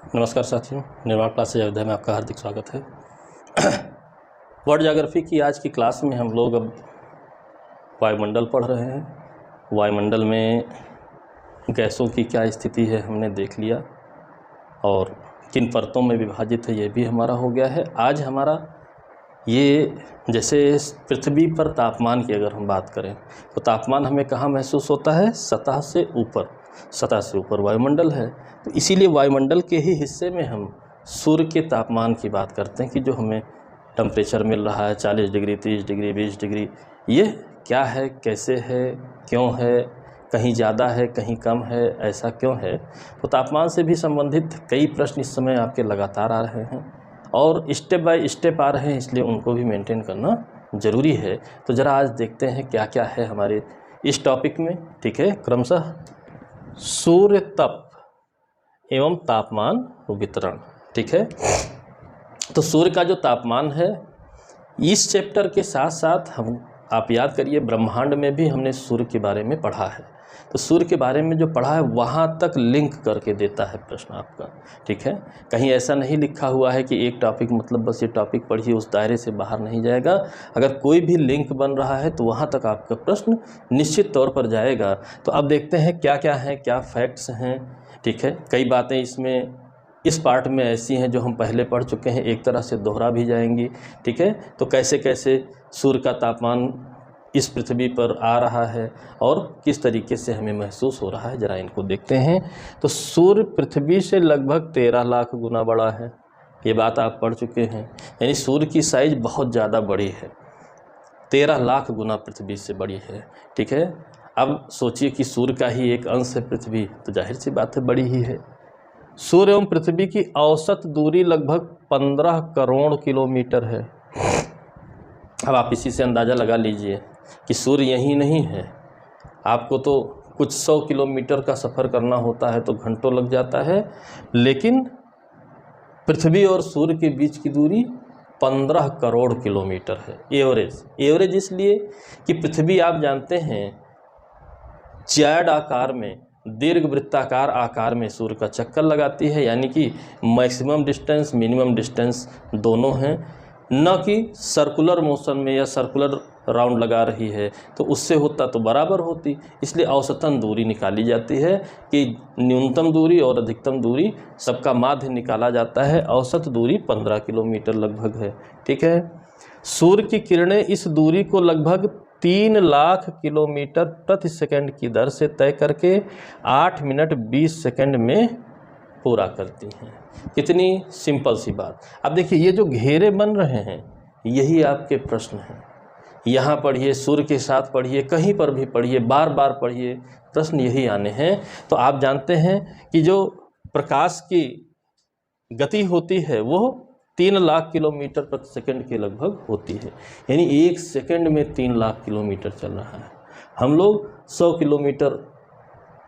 नमस्कार साथियों, निर्माण क्लासेज अयोध्या में आपका हार्दिक स्वागत है। वर्ल्ड ज्योग्राफी की आज की क्लास में हम लोग अब वायुमंडल पढ़ रहे हैं। वायुमंडल में गैसों की क्या स्थिति है हमने देख लिया और किन परतों में विभाजित है ये भी हमारा हो गया है। आज हमारा ये जैसे पृथ्वी पर तापमान की अगर हम बात करें तो तापमान हमें कहाँ महसूस होता है? सतह से ऊपर। सतह से ऊपर वायुमंडल है, तो इसीलिए वायुमंडल के ही हिस्से में हम सूर्य के तापमान की बात करते हैं कि जो हमें टेम्परेचर मिल रहा है 40 डिग्री, 30 डिग्री, 20 डिग्री, ये क्या है, कैसे है, क्यों है, कहीं ज़्यादा है, कहीं कम है, ऐसा क्यों है। तो तापमान से भी संबंधित कई प्रश्न इस समय आपके लगातार आ रहे हैं और स्टेप बाय स्टेप आ रहे हैं, इसलिए उनको भी मेंटेन करना ज़रूरी है। तो ज़रा आज देखते हैं क्या क्या है हमारे इस टॉपिक में। ठीक है, क्रमशः सूर्य तप एवं तापमान वितरण। ठीक है, तो सूर्य का जो तापमान है इस चैप्टर के साथ साथ आप याद करिए ब्रह्मांड में भी हमने सूर्य के बारे में पढ़ा है। तो सूर्य के बारे में जो पढ़ा है वहाँ तक लिंक करके देता है प्रश्न आपका। ठीक है, कहीं ऐसा नहीं लिखा हुआ है कि एक टॉपिक मतलब बस ये टॉपिक पढ़िए, उस दायरे से बाहर नहीं जाएगा। अगर कोई भी लिंक बन रहा है तो वहाँ तक आपका प्रश्न निश्चित तौर पर जाएगा। तो अब देखते हैं क्या क्या है, क्या फैक्ट्स हैं। ठीक है, कई बातें इसमें इस पार्ट में ऐसी हैं जो हम पहले पढ़ चुके हैं, एक तरह से दोहरा भी जाएंगी। ठीक है, तो कैसे कैसे सूर्य का तापमान इस पृथ्वी पर आ रहा है और किस तरीके से हमें महसूस हो रहा है, ज़रा इनको देखते हैं। तो सूर्य पृथ्वी से लगभग 13 लाख गुना बड़ा है, ये बात आप पढ़ चुके हैं। यानी सूर्य की साइज बहुत ज़्यादा बड़ी है, 13 लाख गुना पृथ्वी से बड़ी है। ठीक है, अब सोचिए कि सूर्य का ही एक अंश है पृथ्वी, तो जाहिर सी बात है बड़ी ही है। सूर्य एवं पृथ्वी की औसत दूरी लगभग 15 करोड़ किलोमीटर है। अब आप इसी से अंदाज़ा लगा लीजिए कि सूर्य यही नहीं है, आपको तो कुछ 100 किलोमीटर का सफ़र करना होता है तो घंटों लग जाता है, लेकिन पृथ्वी और सूर्य के बीच की दूरी 15 करोड़ किलोमीटर है। एवरेज इसलिए कि पृथ्वी आप जानते हैं ज़ैड आकार में, दीर्घ वृत्ताकार आकार में सूर्य का चक्कर लगाती है, यानी कि मैक्सिमम डिस्टेंस मिनिमम डिस्टेंस दोनों हैं, न कि सर्कुलर मोशन में या सर्कुलर राउंड लगा रही है तो उससे होता तो बराबर होती। इसलिए औसतन दूरी निकाली जाती है कि न्यूनतम दूरी और अधिकतम दूरी सबका माध्य निकाला जाता है। औसत दूरी 15 किलोमीटर लगभग है। ठीक है, सूर्य की किरणें इस दूरी को लगभग 3 लाख किलोमीटर प्रति सेकंड की दर से तय करके 8 मिनट 20 सेकंड में पूरा करती हैं। कितनी सिंपल सी बात। अब देखिए ये जो घेरे बन रहे हैं यही आपके प्रश्न हैं। यहाँ पढ़िए, सूर्य के साथ पढ़िए, कहीं पर भी पढ़िए, बार बार पढ़िए, प्रश्न यही आने हैं। तो आप जानते हैं कि जो प्रकाश की गति होती है वो 3 लाख किलोमीटर प्रति सेकंड के लगभग होती है, यानी एक सेकंड में 3 लाख किलोमीटर चल रहा है। हम लोग 100 किलोमीटर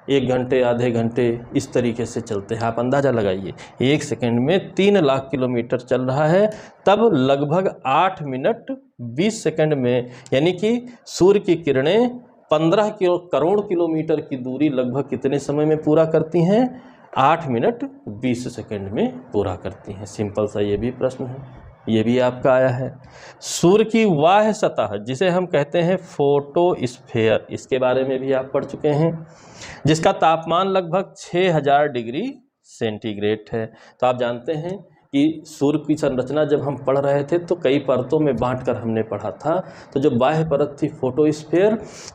1 घंटे आधे घंटे इस तरीके से चलते हैं। आप अंदाज़ा लगाइए, एक सेकंड में 3 लाख किलोमीटर चल रहा है, तब लगभग 8 मिनट 20 सेकंड में, यानी कि सूर्य की किरणें 15 करोड़ किलोमीटर की दूरी लगभग कितने समय में पूरा करती हैं? 8 मिनट 20 सेकंड में पूरा करती हैं। सिंपल सा ये भी प्रश्न है, ये भी आपका आया है। सूर्य की बाह्य सतह जिसे हम कहते हैं फोटोस्फीयर, इसके बारे में भी आप पढ़ चुके हैं, जिसका तापमान लगभग 6000 डिग्री सेंटीग्रेड है। तो आप जानते हैं कि सूर्य की संरचना जब हम पढ़ रहे थे तो कई परतों में बांटकर हमने पढ़ा था। तो जो बाह्य परत थी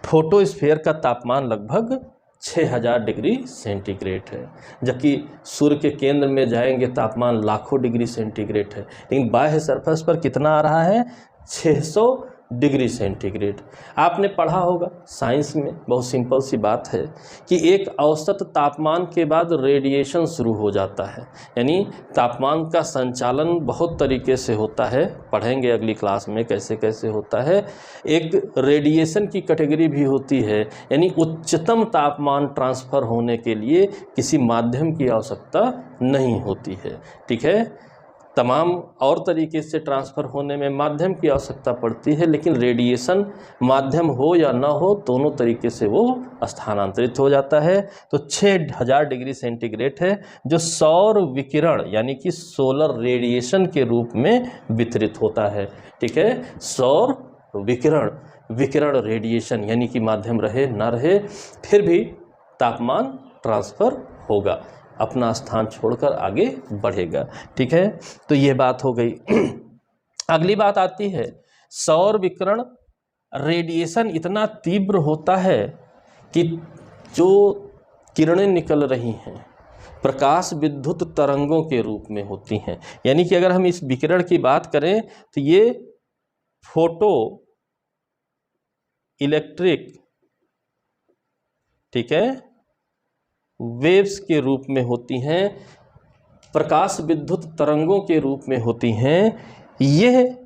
फोटोस्फीयर का तापमान लगभग 6000 डिग्री सेंटीग्रेड है, जबकि सूर्य के केंद्र में जाएंगे तापमान लाखों डिग्री सेंटीग्रेड है, लेकिन बाह्य सरफेस पर कितना आ रहा है? 600 डिग्री सेंटीग्रेड। आपने पढ़ा होगा साइंस में, बहुत सिंपल सी बात है कि एक औसत तापमान के बाद रेडिएशन शुरू हो जाता है, यानी तापमान का संचालन बहुत तरीके से होता है। पढ़ेंगे अगली क्लास में कैसे कैसे होता है। एक रेडिएशन की कैटेगरी भी होती है, यानी उच्चतम तापमान ट्रांसफ़र होने के लिए किसी माध्यम की आवश्यकता नहीं होती है। ठीक है, तमाम और तरीके से ट्रांसफ़र होने में माध्यम की आवश्यकता पड़ती है, लेकिन रेडिएशन माध्यम हो या ना हो दोनों तरीके से वो स्थानांतरित हो जाता है। तो 6000 डिग्री सेंटीग्रेड है जो सौर विकिरण यानी कि सोलर रेडिएशन के रूप में वितरित होता है। ठीक है, सौर विकिरण रेडिएशन यानी कि माध्यम रहे ना रहे फिर भी तापमान ट्रांसफ़र होगा, अपना स्थान छोड़कर आगे बढ़ेगा। ठीक है, तो ये बात हो गई। अगली बात आती है, सौर विकिरण रेडिएशन इतना तीव्र होता है कि जो किरणें निकल रही हैं प्रकाश विद्युत तरंगों के रूप में होती हैं। यानी कि अगर हम इस विकिरण की बात करें तो ये फोटो इलेक्ट्रिक, ठीक है, वेव्स के रूप में होती हैं, प्रकाश विद्युत तरंगों के रूप में होती हैं। यह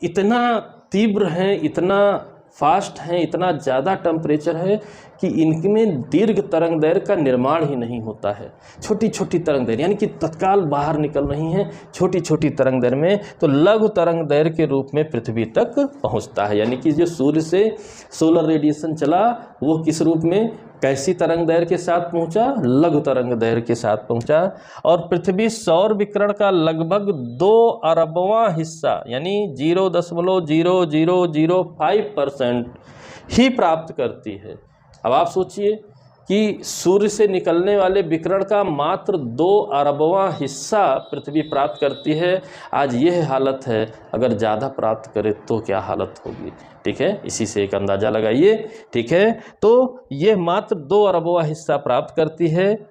इतना तीव्र हैं, इतना फास्ट हैं, इतना ज़्यादा टेम्परेचर है कि इनमें दीर्घ तरंग दैर्घ्य का निर्माण ही नहीं होता है। छोटी छोटी तरंग दैर्घ्य यानी कि तत्काल बाहर निकल रही हैं छोटी छोटी तरंग दैर्घ्य में, तो लघु तरंग दैर्घ्य के रूप में पृथ्वी तक पहुंचता है। यानी कि जो सूर्य से सोलर रेडिएशन चला वो किस रूप में, कैसी तरंग दैर्घ्य के साथ पहुंचा, लघु तरंग दैर्घ्य के साथ पहुंचा। और पृथ्वी सौर विकिरण का लगभग 2 अरबवां हिस्सा यानी 0.0005% ही प्राप्त करती है। अब आप सोचिए कि सूर्य से निकलने वाले विकिरण का मात्र 2 अरबवां हिस्सा पृथ्वी प्राप्त करती है। आज यह हालत है, अगर ज़्यादा प्राप्त करे तो क्या हालत होगी। ठीक है, इसी से एक अंदाज़ा लगाइए। ठीक है, तो ये मात्र 2 अरबवां हिस्सा प्राप्त करती है।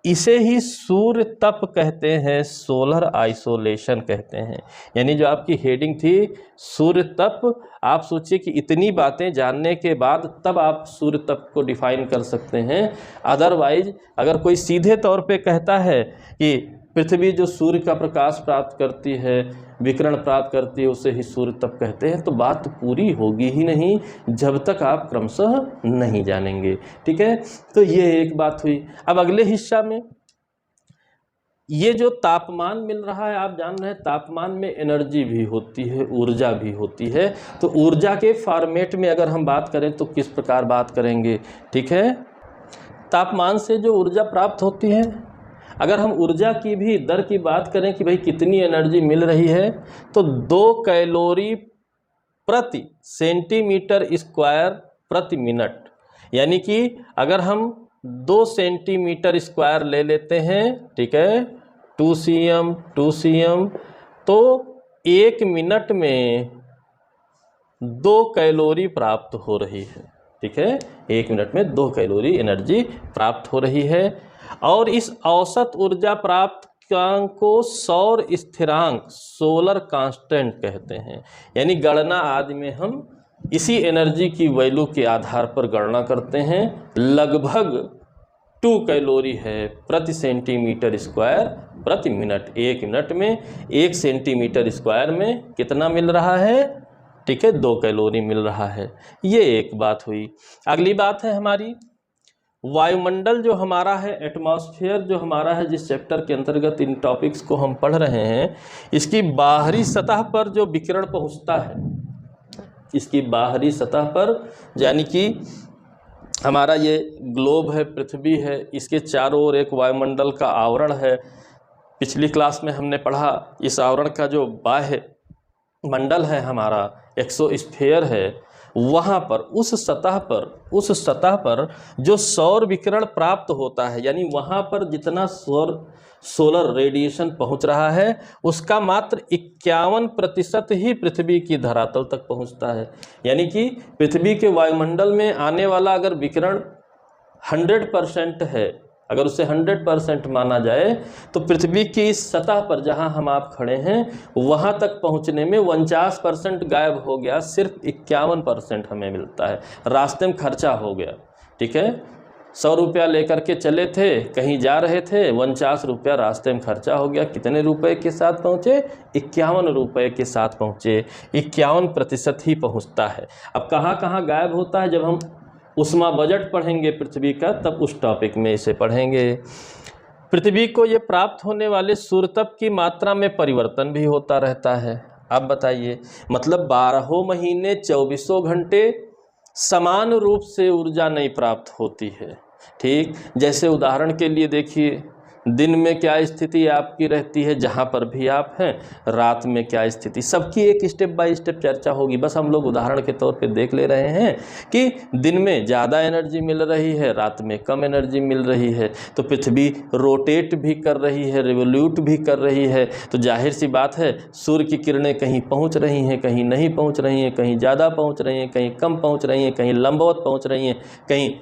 इसे ही सूर्य तप कहते हैं, सोलर आइसोलेशन कहते हैं। यानी जो आपकी हेडिंग थी सूर्य तप, आप सोचिए कि इतनी बातें जानने के बाद तब आप सूर्य तप को डिफाइन कर सकते हैं। अदरवाइज अगर कोई सीधे तौर पे कहता है कि पृथ्वी जो सूर्य का प्रकाश प्राप्त करती है, विकिरण प्राप्त करती है, उसे ही सूर्य तप कहते हैं, तो बात पूरी होगी ही नहीं जब तक आप क्रमशः नहीं जानेंगे। ठीक है, तो ये एक बात हुई। अब अगले हिस्सा में ये जो तापमान मिल रहा है, आप जान रहे हैं तापमान में एनर्जी भी होती है, ऊर्जा भी होती है। तो ऊर्जा के फॉर्मेट में अगर हम बात करें तो किस प्रकार बात करेंगे। ठीक है, तापमान से जो ऊर्जा प्राप्त होती है, अगर हम ऊर्जा की भी दर की बात करें कि भाई कितनी एनर्जी मिल रही है, तो 2 कैलोरी प्रति सेंटीमीटर स्क्वायर प्रति मिनट। यानी कि अगर हम 2 सेंटीमीटर स्क्वायर ले लेते हैं, ठीक है, 2 cm, तो 1 मिनट में 2 कैलोरी प्राप्त हो रही है। ठीक है, 1 मिनट में 2 कैलोरी एनर्जी प्राप्त हो रही है। और इस औसत ऊर्जा प्राप्त को सौर स्थिरांक, सोलर कांस्टेंट कहते हैं। यानी गणना आदि में हम इसी एनर्जी की वैल्यू के आधार पर गणना करते हैं। लगभग 2 कैलोरी है प्रति सेंटीमीटर स्क्वायर प्रति मिनट। 1 मिनट में 1 सेंटीमीटर स्क्वायर में कितना मिल रहा है। ठीक है, 2 कैलोरी मिल रहा है। ये एक बात हुई। अगली बात है हमारी वायुमंडल जो हमारा है, एटमॉस्फेयर जो हमारा है, जिस चैप्टर के अंतर्गत इन टॉपिक्स को हम पढ़ रहे हैं, इसकी बाहरी सतह पर जो विकिरण पहुंचता है, इसकी बाहरी सतह पर, यानी कि हमारा ये ग्लोब है, पृथ्वी है, इसके चारों ओर एक वायुमंडल का आवरण है। पिछली क्लास में हमने पढ़ा इस आवरण का जो बाह्य मंडल है हमारा, एक्सोस्फीयर है, वहाँ पर उस सतह पर जो सौर विकिरण प्राप्त होता है, यानी वहाँ पर जितना सोलर रेडिएशन पहुँच रहा है उसका मात्र 51% ही पृथ्वी की धरातल तक पहुँचता है। यानी कि पृथ्वी के वायुमंडल में आने वाला अगर विकिरण 100% है, अगर उसे 100% माना जाए, तो पृथ्वी की इस सतह पर जहां हम आप खड़े हैं वहां तक पहुंचने में 49% गायब हो गया, सिर्फ 51% हमें मिलता है। रास्ते में खर्चा हो गया। ठीक है, 100 रुपया लेकर के चले थे, कहीं जा रहे थे, 49 रुपया रास्ते में खर्चा हो गया। कितने रुपए के साथ पहुँचे? 51 रुपये के साथ पहुँचे। 51% ही पहुँचता है। अब कहाँ कहाँ गायब होता है, जब हम उष्मा बजट पढ़ेंगे पृथ्वी का, तब उस टॉपिक में इसे पढ़ेंगे। पृथ्वी को ये प्राप्त होने वाले सूर्यतप की मात्रा में परिवर्तन भी होता रहता है। आप बताइए, मतलब 12 महीने 24 घंटे समान रूप से ऊर्जा नहीं प्राप्त होती है। ठीक, जैसे उदाहरण के लिए देखिए, दिन में क्या स्थिति आपकी रहती है जहाँ पर भी आप हैं, रात में क्या स्थिति, सबकी एक स्टेप बाय स्टेप चर्चा होगी। बस हम लोग उदाहरण के तौर पे देख ले रहे हैं कि दिन में ज़्यादा एनर्जी मिल रही है, रात में कम एनर्जी मिल रही है। तो पृथ्वी रोटेट भी कर रही है, रिवोल्यूट भी कर रही है, तो जाहिर सी बात है सूर्य की किरणें कहीं पहुँच रही हैं, कहीं नहीं पहुँच रही हैं, कहीं ज़्यादा पहुँच रही हैं, कहीं कम पहुँच रही हैं, कहीं लंबवत पहुँच रही हैं, कहीं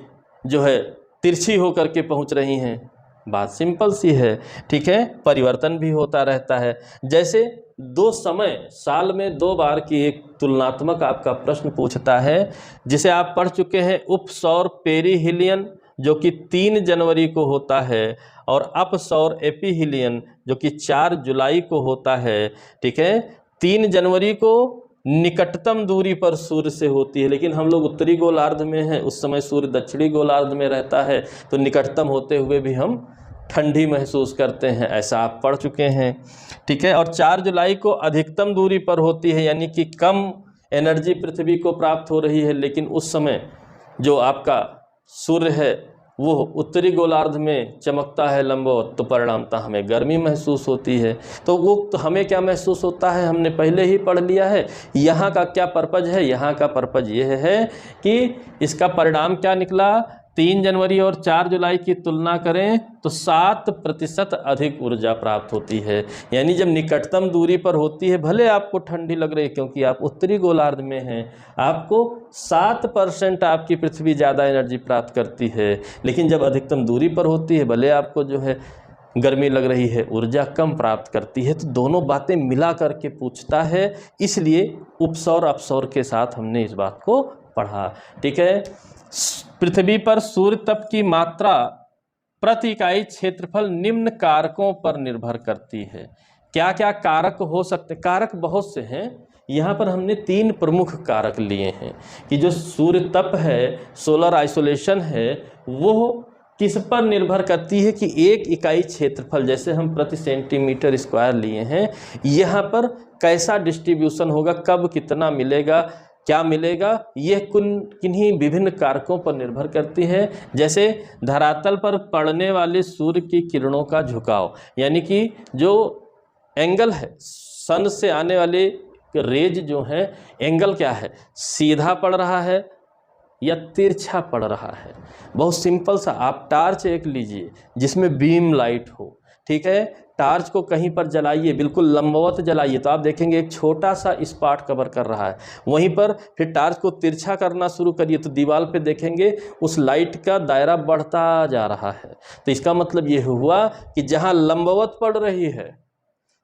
जो है तिरछी होकर के पहुँच रही हैं। बात सिंपल सी है, ठीक है। परिवर्तन भी होता रहता है। जैसे दो समय, साल में 2 बार की एक तुलनात्मक आपका प्रश्न पूछता है, जिसे आप पढ़ चुके हैं, उपसौर पेरिहिलियन जो कि 3 जनवरी को होता है, और अपसौर एपिहिलियन जो कि 4 जुलाई को होता है। ठीक है, 3 जनवरी को निकटतम दूरी पर सूर्य से होती है, लेकिन हम लोग उत्तरी गोलार्ध में हैं, उस समय सूर्य दक्षिणी गोलार्ध में रहता है, तो निकटतम होते हुए भी हम ठंडी महसूस करते हैं, ऐसा आप पढ़ चुके हैं। ठीक है, और 4 जुलाई को अधिकतम दूरी पर होती है, यानी कि कम एनर्जी पृथ्वी को प्राप्त हो रही है, लेकिन उस समय जो आपका सूर्य है वो उत्तरी गोलार्ध में चमकता है लंबवत, तो परिणामतः हमें गर्मी महसूस होती है। तो वो तो हमें क्या महसूस होता है, हमने पहले ही पढ़ लिया है। यहाँ का क्या पर्पज है, यहाँ का पर्पज ये है कि इसका परिणाम क्या निकला, 3 जनवरी और 4 जुलाई की तुलना करें तो 7% अधिक ऊर्जा प्राप्त होती है। यानी जब निकटतम दूरी पर होती है, भले आपको ठंडी लग रही है क्योंकि आप उत्तरी गोलार्ध में हैं, आपको 7% आपकी पृथ्वी ज़्यादा एनर्जी प्राप्त करती है, लेकिन जब अधिकतम दूरी पर होती है, भले आपको जो है गर्मी लग रही है, ऊर्जा कम प्राप्त करती है। तो दोनों बातें मिला करके पूछता है, इसलिए उपसौर अपसौर के साथ हमने इस बात को पढ़ा। ठीक है, पृथ्वी पर सूर्य तप की मात्रा प्रति इकाई क्षेत्रफल निम्न कारकों पर निर्भर करती है। क्या क्या कारक हो सकते, कारक बहुत से हैं, यहाँ पर हमने 3 प्रमुख कारक लिए हैं कि जो सूर्य तप है, सोलर आइसोलेशन है, वो किस पर निर्भर करती है कि 1 इकाई क्षेत्रफल, जैसे हम प्रति सेंटीमीटर स्क्वायर लिए हैं, यहाँ पर कैसा डिस्ट्रीब्यूशन होगा, कब कितना मिलेगा, क्या मिलेगा, यह किन्हीं विभिन्न कारकों पर निर्भर करती है। जैसे धरातल पर पड़ने वाले सूर्य की किरणों का झुकाव, यानी कि जो एंगल है, सन से आने वाले रेज जो हैं, एंगल क्या है, सीधा पड़ रहा है या तिरछा पड़ रहा है। बहुत सिंपल सा, आप टार्च एक लीजिए जिसमें बीम लाइट हो, ठीक है, टार्च को कहीं पर जलाइए, बिल्कुल लंबवत जलाइए, तो आप देखेंगे एक छोटा सा स्पॉट कवर कर रहा है। वहीं पर फिर टार्च को तिरछा करना शुरू करिए तो दीवार पे देखेंगे उस लाइट का दायरा बढ़ता जा रहा है। तो इसका मतलब ये हुआ कि जहाँ लंबवत पड़ रही है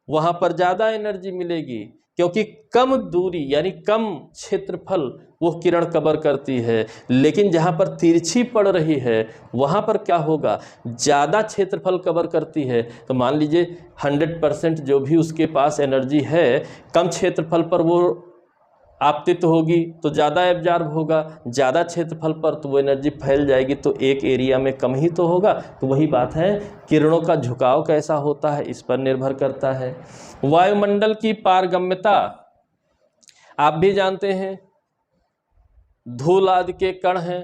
वहाँ पर ज़्यादा एनर्जी मिलेगी, क्योंकि कम दूरी यानी कम क्षेत्रफल वो किरण कवर करती है। लेकिन जहाँ पर तिरछी पड़ रही है वहाँ पर क्या होगा, ज़्यादा क्षेत्रफल कवर करती है। तो मान लीजिए 100% जो भी उसके पास एनर्जी है, कम क्षेत्रफल पर वो आपतित होगी तो ज़्यादा एब्जॉर्ब होगा, ज़्यादा क्षेत्रफल पर तो वो एनर्जी फैल जाएगी, तो एक एरिया में कम ही तो होगा। तो वही बात है, किरणों का झुकाव कैसा होता है इस पर निर्भर करता है। वायुमंडल की पारगम्यता आप भी जानते हैं, धूल आदि के कण हैं,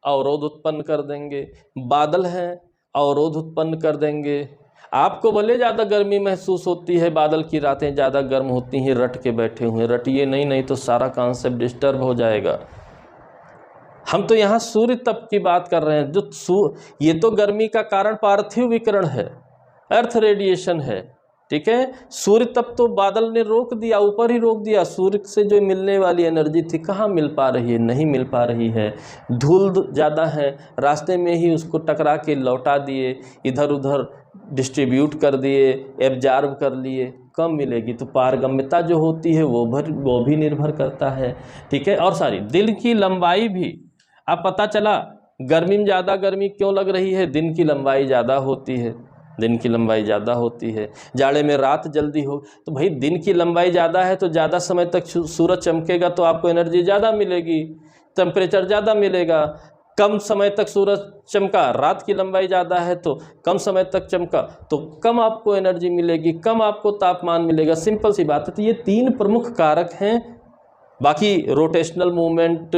अवरोध उत्पन्न कर देंगे, बादल हैं, अवरोध उत्पन्न कर देंगे। आपको भले ज़्यादा गर्मी महसूस होती है, बादल की रातें ज़्यादा गर्म होती हैं, रट के बैठे हुए, रटिए नहीं तो सारा कॉन्सेप्ट डिस्टर्ब हो जाएगा। हम तो यहाँ सूर्य तप की बात कर रहे हैं, जो ये तो गर्मी का कारण पार्थिव विकिरण है, अर्थ रेडिएशन है, ठीक है। सूर्य तप तो बादल ने रोक दिया, ऊपर ही रोक दिया। सूर्य से जो मिलने वाली एनर्जी थी कहाँ मिल पा रही है, नहीं मिल पा रही है। धूल ज़्यादा है, रास्ते में ही उसको टकरा के लौटा दिए, इधर उधर डिस्ट्रीब्यूट कर दिए, एब्जॉर्ब कर लिए, कम मिलेगी। तो पारगम्यता जो होती है वो भी निर्भर करता है, ठीक है। और सारी दिन की लंबाई भी, अब पता चला गर्मी में ज़्यादा गर्मी क्यों लग रही है, दिन की लंबाई ज़्यादा होती है, दिन की लंबाई ज़्यादा होती है। जाड़े में रात जल्दी हो, तो भाई दिन की लंबाई ज़्यादा है तो ज़्यादा समय तक सूरज चमकेगा तो आपको एनर्जी ज़्यादा मिलेगी, टेम्परेचर ज़्यादा मिलेगा। कम समय तक सूरज चमका, रात की लंबाई ज़्यादा है तो कम समय तक चमका, तो कम आपको एनर्जी मिलेगी, कम आपको तापमान मिलेगा। सिंपल सी बात है। तो ये 3 प्रमुख कारक हैं। बाकी रोटेशनल मूवमेंट,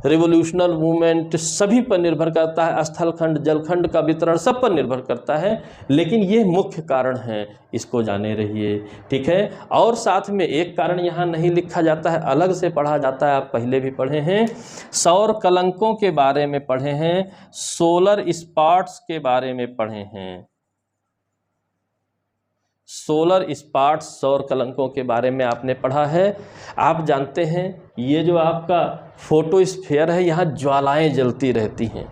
रिवोल्यूशनल मूवमेंट सभी पर निर्भर करता है, स्थलखंड जलखंड का वितरण सब पर निर्भर करता है, लेकिन ये मुख्य कारण हैं, इसको जाने रहिए, ठीक है। और साथ में एक कारण यहाँ नहीं लिखा जाता है, अलग से पढ़ा जाता है, आप पहले भी पढ़े हैं, सौर कलंकों के बारे में पढ़े हैं, सोलर स्पॉट्स के बारे में पढ़े हैं। सोलर स्पॉट्स, सौर कलंकों के बारे में आपने पढ़ा है। आप जानते हैं ये जो आपका फोटोस्फीयर है, यहाँ ज्वालाएं जलती रहती हैं,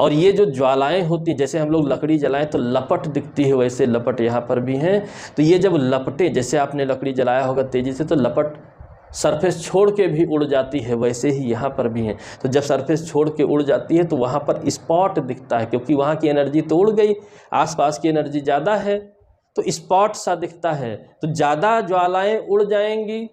और ये जो ज्वालाएं होती हैं, जैसे हम लोग लकड़ी जलाएं तो लपट दिखती है, वैसे लपट यहाँ पर भी हैं। तो ये जब लपटें, जैसे आपने लकड़ी जलाया होगा तेज़ी से, तो लपट सरफेस छोड़ के भी उड़ जाती है, वैसे ही यहाँ पर भी हैं। तो जब सरफेस छोड़ के उड़ जाती है तो वहाँ पर स्पॉट दिखता है, क्योंकि वहाँ की एनर्जी तो उड़ गई, आसपास की एनर्जी ज़्यादा है तो स्पॉट सा दिखता है। तो ज़्यादा ज्वालाएं उड़ जाएंगी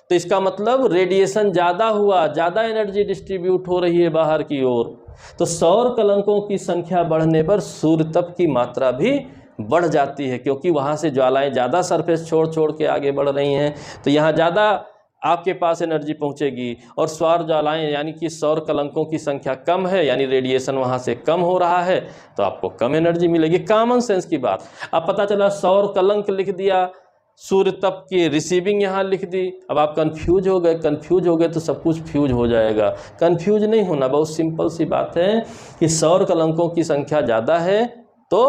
तो इसका मतलब रेडिएशन ज़्यादा हुआ, ज़्यादा एनर्जी डिस्ट्रीब्यूट हो रही है बाहर की ओर। तो सौर कलंकों की संख्या बढ़ने पर सूर्य तप की मात्रा भी बढ़ जाती है, क्योंकि वहाँ से ज्वालाएं ज़्यादा सरफेस छोड़ के आगे बढ़ रही हैं, तो यहाँ ज़्यादा आपके पास एनर्जी पहुंचेगी। और सौर ज्वालाएं यानी कि सौर कलंकों की संख्या कम है, यानी रेडिएशन वहां से कम हो रहा है, तो आपको कम एनर्जी मिलेगी। कॉमन सेंस की बात। अब पता चला सौर कलंक लिख दिया, सूर्य तप की रिसीविंग यहाँ लिख दी, अब आप कंफ्यूज हो गए तो सब कुछ फ्यूज हो जाएगा। कंफ्यूज नहीं होना, बहुत सिंपल सी बात है कि सौर कलंकों की संख्या ज़्यादा है तो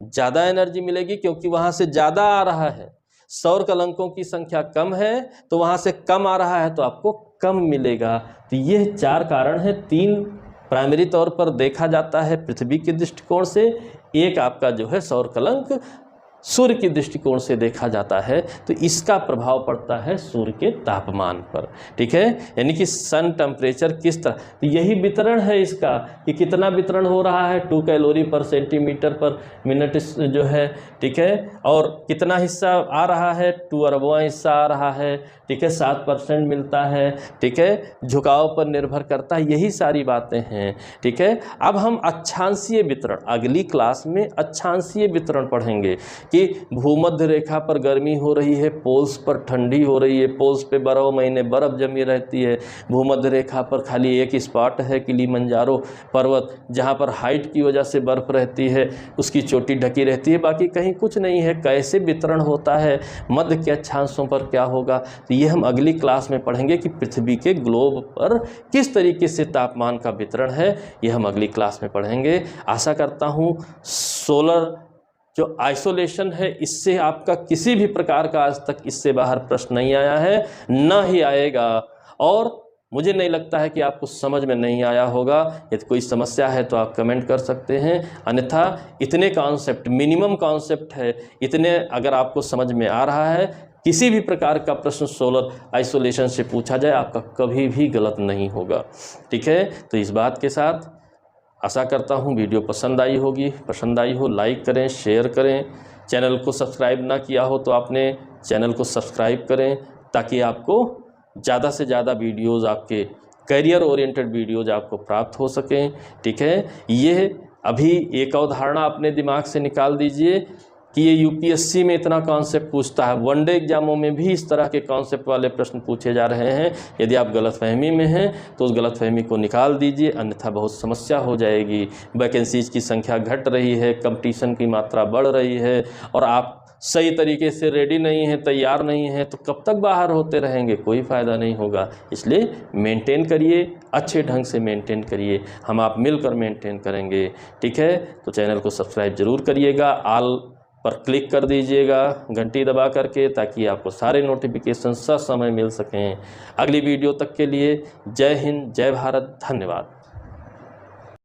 ज़्यादा एनर्जी मिलेगी, क्योंकि वहाँ से ज़्यादा आ रहा है। सौर कलंकों की संख्या कम है तो वहाँ से कम आ रहा है तो आपको कम मिलेगा। तो ये 4 कारण हैं। 3 प्राइमरी तौर पर देखा जाता है पृथ्वी के दृष्टिकोण से, एक आपका जो है सौर कलंक सूर्य के दृष्टिकोण से देखा जाता है। तो इसका प्रभाव पड़ता है सूर्य के तापमान पर, ठीक है, यानी कि सन टेम्परेचर किस तरह, तो यही वितरण है इसका कि कितना वितरण हो रहा है, 2 कैलोरी पर सेंटीमीटर पर मिनट जो है, ठीक है, और कितना हिस्सा आ रहा है, 2 अरबवां हिस्सा आ रहा है, ठीक है, 7% मिलता है, ठीक है, झुकाव पर निर्भर करता है, यही सारी बातें हैं, ठीक है। अब हम अक्षांशीय वितरण, अगली क्लास में अक्षांशीय वितरण पढ़ेंगे कि भूमध्य रेखा पर गर्मी हो रही है, पोल्स पर ठंडी हो रही है, पोल्स पे 12 महीने बर्फ़ जमी रहती है, भूमध्य रेखा पर खाली एक स्पॉट है किलिमंजारो पर्वत, जहाँ पर हाइट की वजह से बर्फ़ रहती है, उसकी चोटी ढकी रहती है, बाकी कहीं कुछ नहीं है। कैसे वितरण होता है, मध्य के अक्षांशों पर क्या होगा, तो ये हम अगली क्लास में पढ़ेंगे कि पृथ्वी के ग्लोब पर किस तरीके से तापमान का वितरण है, ये हम अगली क्लास में पढ़ेंगे। आशा करता हूँ सोलर जो आइसोलेशन है इससे आपका किसी भी प्रकार का आज तक इससे बाहर प्रश्न नहीं आया है, ना ही आएगा, और मुझे नहीं लगता है कि आपको समझ में नहीं आया होगा। यदि कोई समस्या है तो आप कमेंट कर सकते हैं, अन्यथा इतने कॉन्सेप्ट, मिनिमम कॉन्सेप्ट है, इतने अगर आपको समझ में आ रहा है, किसी भी प्रकार का प्रश्न सोलर आइसोलेशन से पूछा जाए आपका कभी भी गलत नहीं होगा, ठीक है। तो इस बात के साथ आशा करता हूँ वीडियो पसंद आई होगी, पसंद आई हो लाइक करें, शेयर करें, चैनल को सब्सक्राइब ना किया हो तो आपने चैनल को सब्सक्राइब करें, ताकि आपको ज़्यादा से ज़्यादा वीडियोज़, आपके करियर ओरिएंटेड वीडियोज़ आपको प्राप्त हो सकें, ठीक है। ये अभी एक अवधारणा अपने दिमाग से निकाल दीजिए कि ये यूपीएससी में इतना कॉन्सेप्ट पूछता है, वनडे एग्जामों में भी इस तरह के कॉन्सेप्ट वाले प्रश्न पूछे जा रहे हैं। यदि आप गलतफहमी में हैं तो उस गलतफहमी को निकाल दीजिए, अन्यथा बहुत समस्या हो जाएगी। वैकेंसीज की संख्या घट रही है, कंपटीशन की मात्रा बढ़ रही है, और आप सही तरीके से रेडी नहीं हैं, तैयार नहीं हैं, तो कब तक बाहर होते रहेंगे, कोई फ़ायदा नहीं होगा। इसलिए मेंटेन करिए, अच्छे ढंग से मेंटेन करिए, हम आप मिलकर मेंटेन करेंगे, ठीक है। तो चैनल को सब्सक्राइब ज़रूर करिएगा, ऑल पर क्लिक कर दीजिएगा घंटी दबा करके, ताकि आपको सारे नोटिफिकेशन समय मिल सकें। अगली वीडियो तक के लिए जय हिंद, जय भारत, धन्यवाद।